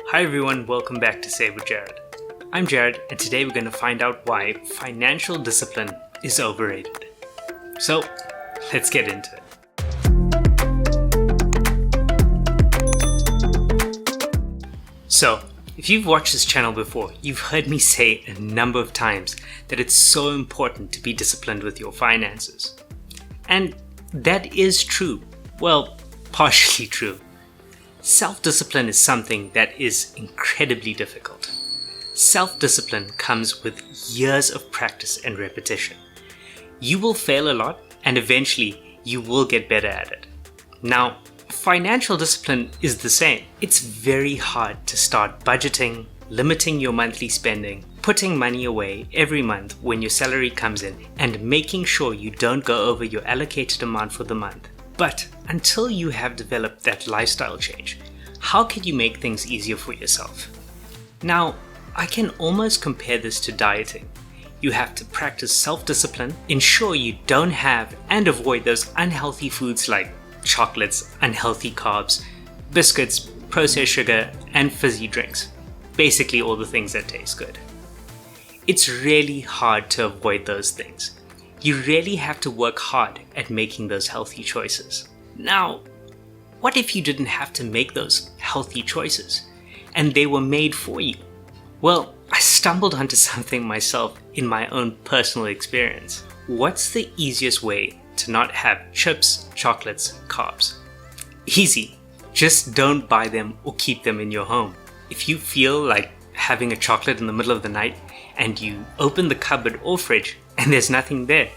Hi everyone, welcome back to Save with Jarod. I'm Jarod, and today we're going to find out why financial discipline is overrated. So, let's get into it. So, if you've watched this channel before, you've heard me say a number of times that it's so important to be disciplined with your finances. And that is true. Well, partially true. Self-discipline is something that is incredibly difficult. Self-discipline comes with years of practice and repetition. You will fail a lot, and eventually you will get better at it. Now, financial discipline is the same. It's very hard to start budgeting, limiting your monthly spending, putting money away every month when your salary comes in, and making sure you don't go over your allocated amount for the month. But until you have developed that lifestyle change, how can you make things easier for yourself? Now, I can almost compare this to dieting. You have to practice self-discipline, ensure you don't have and avoid those unhealthy foods like chocolates, unhealthy carbs, biscuits, processed sugar, and fizzy drinks. Basically all the things that taste good. It's really hard to avoid those things. You really have to work hard at making those healthy choices. Now, what if you didn't have to make those healthy choices and they were made for you? Well, I stumbled onto something myself in my own personal experience. What's the easiest way to not have chips, chocolates, carbs? Easy. Just don't buy them or keep them in your home. If you feel like having a chocolate in the middle of the night and you open the cupboard or fridge and there's nothing there,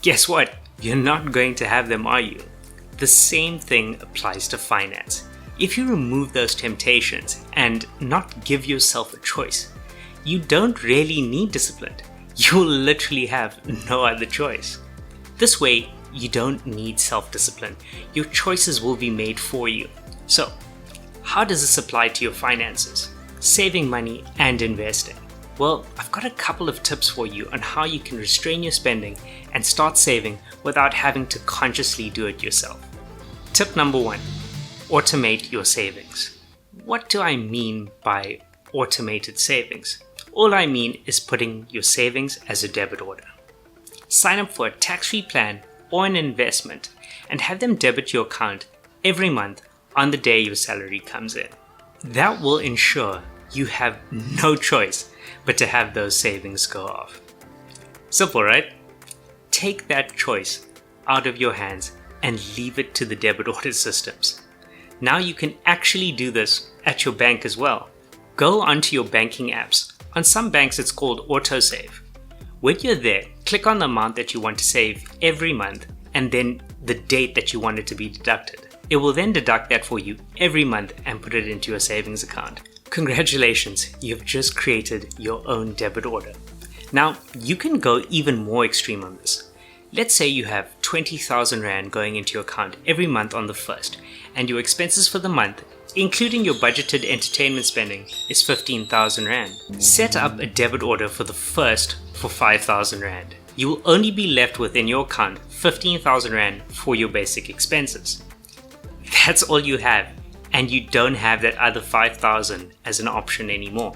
guess what? You're not going to have them, are you? The same thing applies to finance. If you remove those temptations and not give yourself a choice, you don't really need discipline. You'll literally have no other choice. This way, you don't need self-discipline. Your choices will be made for you. So, how does this apply to your finances, saving money and investing? Well, I've got a couple of tips for you on how you can restrain your spending and start saving without having to consciously do it yourself. Tip number 1, automate your savings. What do I mean by automated savings? All I mean is putting your savings as a debit order. Sign up for a tax-free plan or an investment and have them debit your account every month on the day your salary comes in. That will ensure you have no choice but to have those savings go off. Simple, right? Take that choice out of your hands and leave it to the debit order systems. Now you can actually do this at your bank as well. Go onto your banking apps. On some banks it's called autosave. When you're there, click on the amount that you want to save every month and then the date that you want it to be deducted. It will then deduct that for you every month and put it into your savings account. Congratulations, you've just created your own debit order. Now, you can go even more extreme on this. Let's say you have 20,000 Rand going into your account every month on the 1st, and your expenses for the month, including your budgeted entertainment spending, is 15,000 Rand. Set up a debit order for the 1st for 5,000 Rand. You will only be left with in your account 15,000 Rand for your basic expenses. That's all you have. And you don't have that other 5,000 as an option anymore.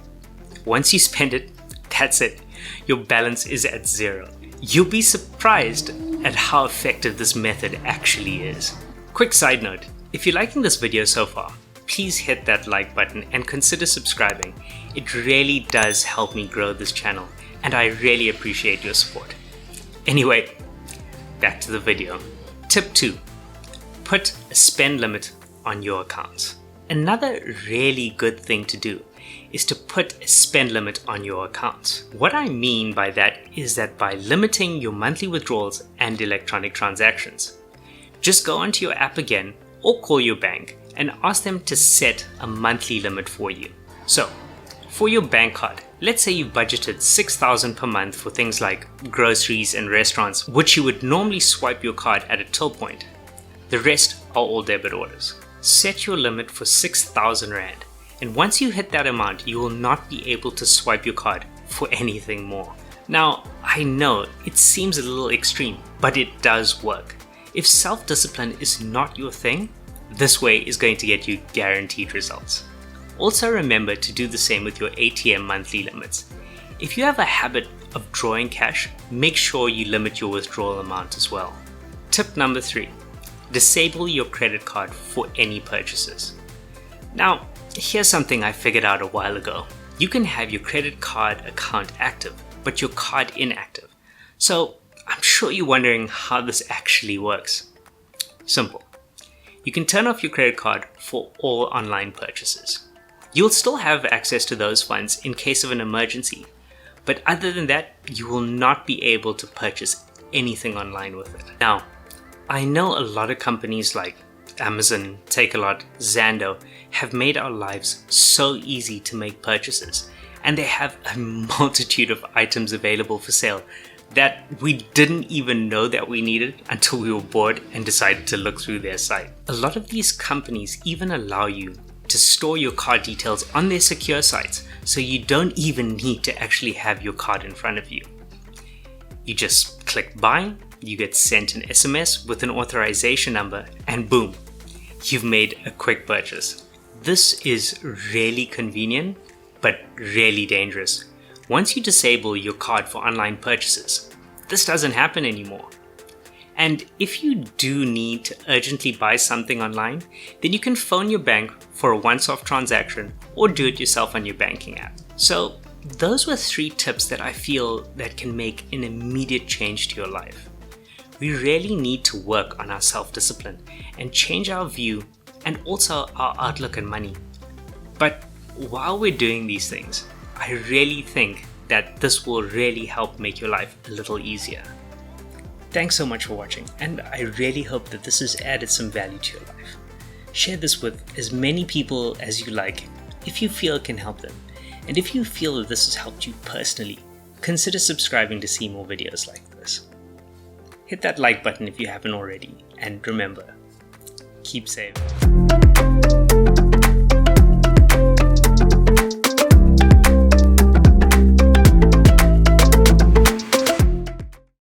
Once you spend it, that's it. Your balance is at 0. You'll be surprised at how effective this method actually is. Quick side note, if you're liking this video so far, please hit that like button and consider subscribing. It really does help me grow this channel, and I really appreciate your support. Anyway, back to the video. Tip 2, put a spend limit on your accounts. Another really good thing to do is to put a spend limit on your accounts. What I mean by that is that by limiting your monthly withdrawals and electronic transactions, just go onto your app again or call your bank and ask them to set a monthly limit for you. So, for your bank card, let's say you've budgeted 6,000 per month for things like groceries and restaurants, which you would normally swipe your card at a till point. The rest are all debit orders. Set your limit for 6,000 Rand, and once you hit that amount, you will not be able to swipe your card for anything more. Now, I know it seems a little extreme, but it does work. If self-discipline is not your thing, this way is going to get you guaranteed results. Also remember to do the same with your ATM monthly limits. If you have a habit of drawing cash, make sure you limit your withdrawal amount as well. Tip number 3, disable your credit card for any purchases. Now, here's something I figured out a while ago. You can have your credit card account active, but your card inactive. So I'm sure you're wondering how this actually works. Simple. You can turn off your credit card for all online purchases. You'll still have access to those funds in case of an emergency, but other than that, you will not be able to purchase anything online with it. Now, I know a lot of companies like Amazon, Takealot, Zando have made our lives so easy to make purchases, and they have a multitude of items available for sale that we didn't even know that we needed until we were bored and decided to look through their site. A lot of these companies even allow you to store your card details on their secure sites, so you don't even need to actually have your card in front of you. You just click buy, you get sent an SMS with an authorization number, and boom, you've made a quick purchase. This is really convenient, but really dangerous. Once you disable your card for online purchases, this doesn't happen anymore. And if you do need to urgently buy something online, then you can phone your bank for a once-off transaction or do it yourself on your banking app. So those were 3 tips that I feel that can make an immediate change to your life. We really need to work on our self-discipline and change our view and also our outlook on money. But while we're doing these things, I really think that this will really help make your life a little easier. Thanks so much for watching, and I really hope that this has added some value to your life. Share this with as many people as you like if you feel it can help them. And if you feel that this has helped you personally, consider subscribing to see more videos like this. Hit that like button if you haven't already, and remember, keep saving.